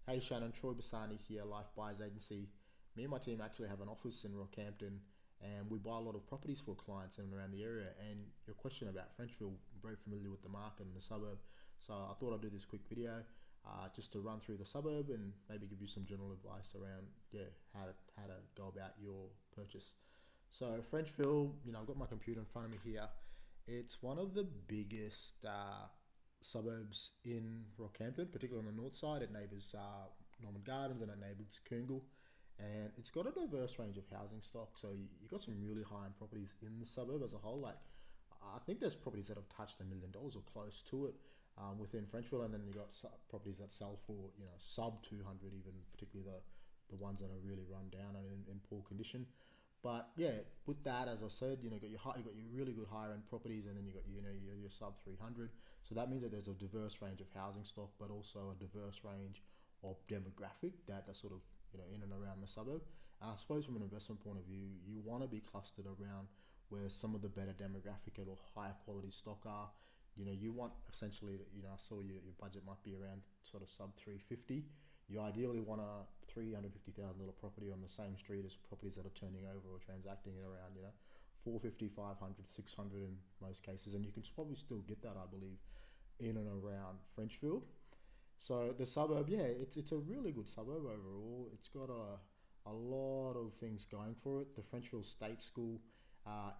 Hey Shannon, Troy Bassani here, Life Buyers Agency. Me and my team actually have an office in Rockhampton and we buy a lot of properties for clients in and around the area. And your question about Frenchville, I'm very familiar with the market and the suburb. So I thought I'd do this quick video just to run through the suburb and maybe give you some general advice around how to go about your purchase. So Frenchville, I've got my computer in front of me here. It's one of the biggest suburbs in Rockhampton, particularly on the north side. It neighbours Norman Gardens and it neighbours Coongal. And it's got a diverse range of housing stock. So you've got some really high-end properties in the suburb as a whole. Like, I think there's properties that have touched $1 million or close to it within Frenchville. And then you've got properties that sell for, sub 200, even particularly the ones that are really run down and in poor condition. But yeah, with that, as I said, you got your really good higher end properties, and then you got your sub 300. So that means that there's a diverse range of housing stock, but also a diverse range of demographic that sort of in and around the suburb. And I suppose from an investment point of view, you want to be clustered around where some of the better demographic or higher quality stock are. You want essentially, I saw your budget might be around sort of sub 350. You ideally want a $350,000 property on the same street as properties that are turning over or transacting at around 450, 500, 600 in most cases, and you can probably still get that, I believe, in and around Frenchville. So the suburb, yeah, it's a really good suburb overall. It's got a lot of things going for it. The Frenchville State School,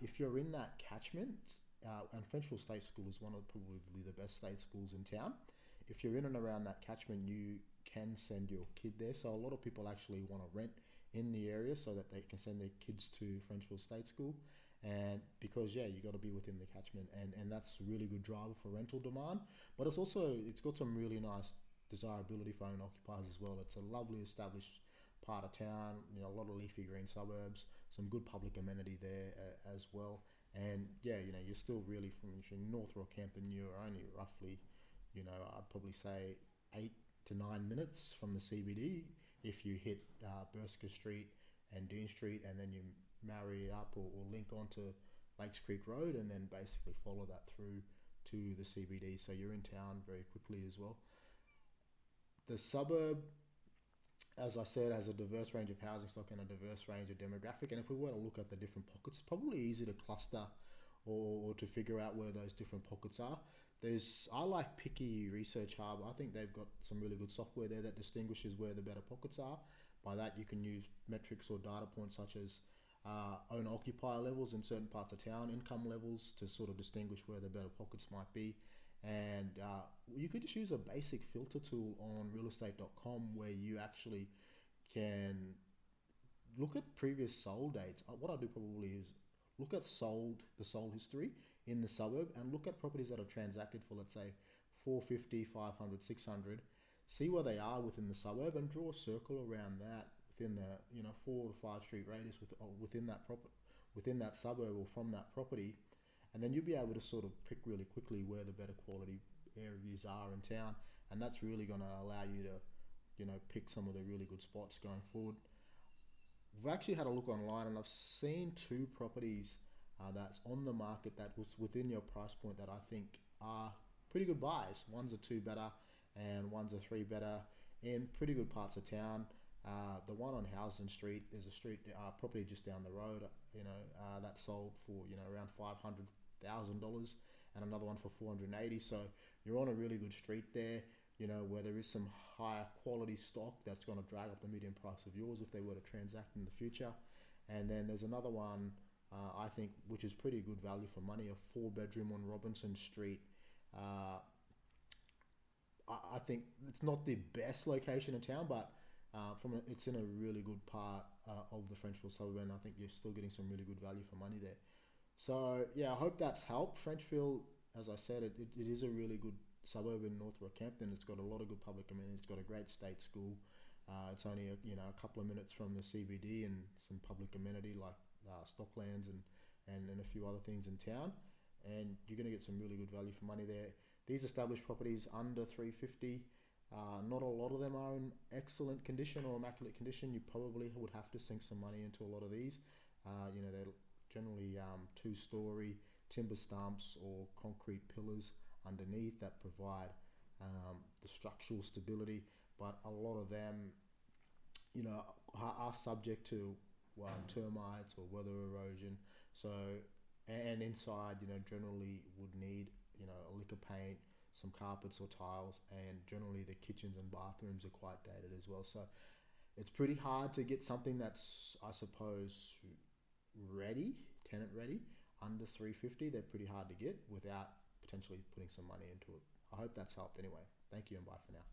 if you're in that catchment, and Frenchville State School is one of probably the best state schools in town. If you're in and around that catchment, you can send your kid there. So a lot of people actually want to rent in the area so that they can send their kids to Frenchville State School. And because yeah, you got to be within the catchment, and that's a really good driver for rental demand. But it's got some really nice desirability for own occupiers as well. It's a lovely established part of town, a lot of leafy green suburbs, some good public amenity there as well. And yeah, you're still really from if you're North Rockhampton, you're only roughly, I'd probably say 8 to 9 minutes from the CBD if you hit Bursker Street and Dean Street, and then you marry it up or link onto Lakes Creek Road, and then basically follow that through to the CBD. So you're in town very quickly as well. The suburb, as I said, has a diverse range of housing stock and a diverse range of demographic. And if we were to look at the different pockets, it's probably easy to cluster or to figure out where those different pockets are. I like Picky Research Hub. I think they've got some really good software there that distinguishes where the better pockets are. By that, you can use metrics or data points such as owner occupier levels in certain parts of town, income levels to sort of distinguish where the better pockets might be. And you could just use a basic filter tool on realestate.com where you actually can look at previous sold dates. What I do probably is look at the sold history in the suburb and look at properties that have transacted for, let's say, 450, 500, 600. See where they are within the suburb and draw a circle around that within the 4 to 5 street radius within that suburb or from that property, and then you'll be able to sort of pick really quickly where the better quality areas are in town, and that's really going to allow you to pick some of the really good spots going forward. We've actually had a look online, and I've seen two properties that's on the market that was within your price point that I think are pretty good buys. One's a two better, and one's a three better in pretty good parts of town. The one on Housden Street, there's a street property just down the road, that sold for around $500,000, and another one for 480. So you're on a really good street there, where there is some higher quality stock that's going to drag up the median price of yours if they were to transact in the future. And then there's another one, I think, which is pretty good value for money, a 4 bedroom on Robinson Street. I think it's not the best location in town, but it's in a really good part of the Frenchville suburb, and I think you're still getting some really good value for money there. So yeah, I hope that's helped. Frenchville, as I said, it is a really good suburb in North Rockhampton. It's got a lot of good public amenities. It's got a great state school. It's only a couple of minutes from the CBD and some public amenity like Stocklands and a few other things in town. And you're going to get some really good value for money there. These established properties under 350, not a lot of them are in excellent condition or immaculate condition. You probably would have to sink some money into a lot of these. They're generally two-story timber stumps or concrete pillars underneath that provide the structural stability. but a lot of them, are subject to termites or weather erosion. So, and inside, generally would need, a lick of paint, some carpets or tiles, and generally the kitchens and bathrooms are quite dated as well. So it's pretty hard to get something that's, I suppose, ready, tenant ready, under 350. They're pretty hard to get without potentially putting some money into it. I hope that's helped anyway. Thank you and bye for now.